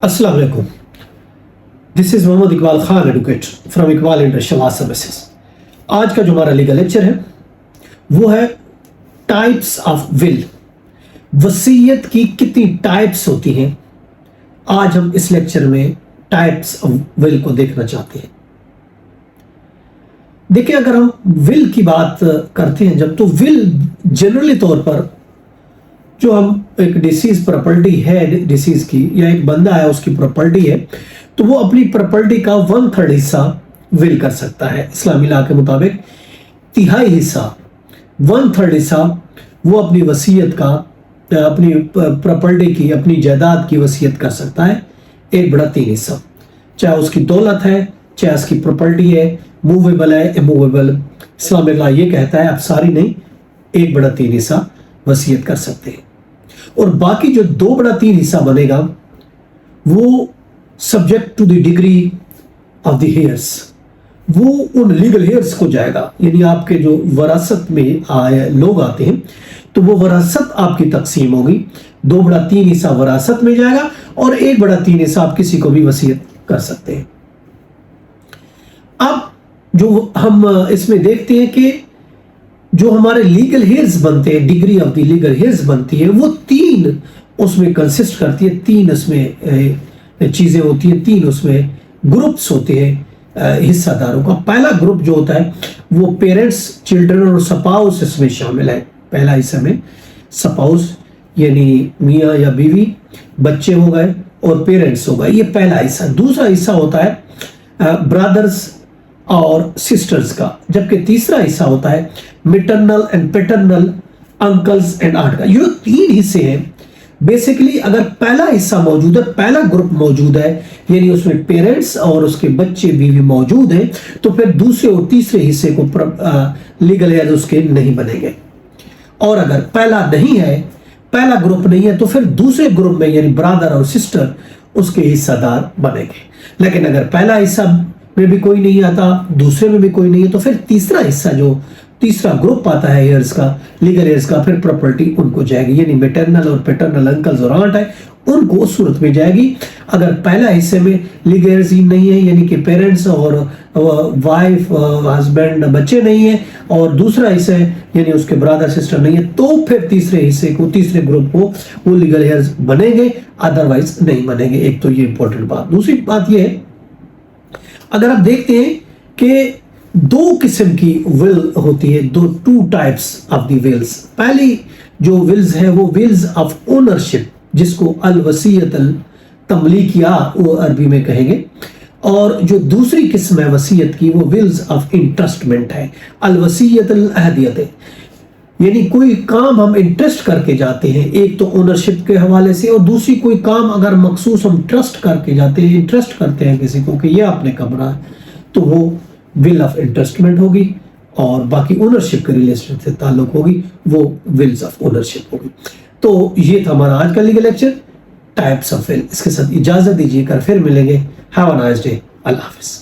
अस्सलाम वालेकुम। This is Mohammad Iqbal Khan, advocate from Iqbal International Law Services. आज का जो हमारा लीगल लेक्चर है वो है टाइप्स ऑफ विल। वसीयत की कितनी टाइप्स होती हैं, आज हम इस लेक्चर में टाइप्स ऑफ विल को देखना चाहते हैं। देखिए, अगर हम विल की बात करते हैं जब, तो विल जनरली तौर पर जो हम एक डिसीज प्रॉपर्टी है डिसीज की, या एक बंदा है उसकी प्रॉपर्टी है, तो वो अपनी प्रॉपर्टी का 1/3 हिस्सा विल कर सकता है। इस्लामी लॉ के मुताबिक तिहाई हिस्सा, 1/3 हिस्सा वो अपनी वसीयत का, अपनी प्रॉपर्टी की, अपनी जायदाद की वसीयत कर सकता है। 1/3 हिस्सा, चाहे उसकी दौलत है, चाहे उसकी प्रॉपर्टी है, मूवेबल है, इमूवेबल। इस्लामी लॉ ये कहता है आप सारी नहीं, 1/3 हिस्सा वसीयत कर सकते हैं। और बाकी जो 2/3 हिस्सा बनेगा वो subject to the degree of the heirs, वो उन लीगल हेयर्स को जाएगा। यानी आपके जो वरासत में आए लोग आते हैं तो वो वरासत आपकी तकसीम होगी। 2/3 हिस्सा वरासत में जाएगा और 1/3 हिस्सा आप किसी को भी वसीयत कर सकते हैं। अब जो हम इसमें देखते हैं कि जो हमारे लीगल हेयर्स बनते हैं, degree of the legal hairs बनती है, वो 3 उसमें कंसिस्ट करती है। 3 उसमें चीजें होती हैं, 3 उसमें ग्रुप्स होते हैं हिस्सादारों का। पहला ग्रुप जो होता है वो पेरेंट्स, चिल्ड्रन और स्पाउस इसमें शामिल है। पहला हिस्सा में स्पाउस यानी मियाँ या बीवी, बच्चे हो गए और पेरेंट्स हो गए, ये पहला हिस्सा। दूसरा हिस्सा होता है ब्रदर्स और सिस्टर्स का, जबकि तीसरा हिस्सा होता है maternal and paternal, uncles and aunt का। ये 3 हिस्से हैं बेसिकली। अगर पहला हिस्सा मौजूद है, पहला ग्रुप मौजूद है, यानी उसमें पेरेंट्स और उसके बच्चे बीवी मौजूद हैं, तो फिर दूसरे और तीसरे हिस्से को लीगल हेयर उसके नहीं बनेंगे। और अगर पहला नहीं है, पहला ग्रुप नहीं है, तो फिर दूसरे ग्रुप में यानी ब्रदर और सिस्टर उसके हिस्सेदार बनेंगे। लेकिन अगर पहला हिस्सा में भी कोई नहीं आता, दूसरे में भी कोई नहीं है, तो फिर तीसरा हिस्सा, जो तीसरा ग्रुप आता है हेयर्स का, लीगल हेयर्स का, फिर प्रॉपर्टी उनको जाएगी। यानी मैटरनल और पैटर्नल अंकल्स और आंट है, उनको उस सूरत में जाएगी। अगर पहला हिस्से में लीगल हेयर्स ही नहीं है, यानी कि पेरेंट्स और वाइफ, हस्बैंड, बच्चे नहीं है, और दूसरा हिस्सा है यानी उसके ब्रदर सिस्टर नहीं है, तो फिर तीसरे हिस्से को, तीसरे ग्रुप को वो लीगल हेयर्स बनेंगे, अदरवाइज नहीं बनेंगे। एक तो ये इंपॉर्टेंट बात। दूसरी बात ये है, अगर आप देखते हैं कि 2 किस्म की विल होती है, 2 टाइप्स ऑफ द विल्स। पहली जो विल्स है वो विल्स ऑफ ओनरशिप, जिसको अल वसीयत अल तमलीकिया वो अरबी में कहेंगे। और जो दूसरी किस्म है वसीयत की, वो विल्स ऑफ इंटरेस्टमेंट है, अल वसीयत अल अहदियत। यानी कोई काम हम इंटरेस्ट करके जाते हैं, एक तो ओनरशिप के हवाले से, और दूसरी कोई काम अगर मखसूस हम ट्रस्ट करके जाते हैं, इंटरेस्ट करते हैं किसी को कि ये आपने कमरा है, तो वो विल ऑफ इंटरेस्टमेंट होगी। और बाकी ओनरशिप के रिलेशन से ताल्लुक होगी, वो विल्स ऑफ ओनरशिप होगी। तो ये था हमारा आज का legal lecture, types of will. इसके साथ इजाजत दीजिए, कर फिर मिलेंगे। Have a nice day. Allah Hafiz.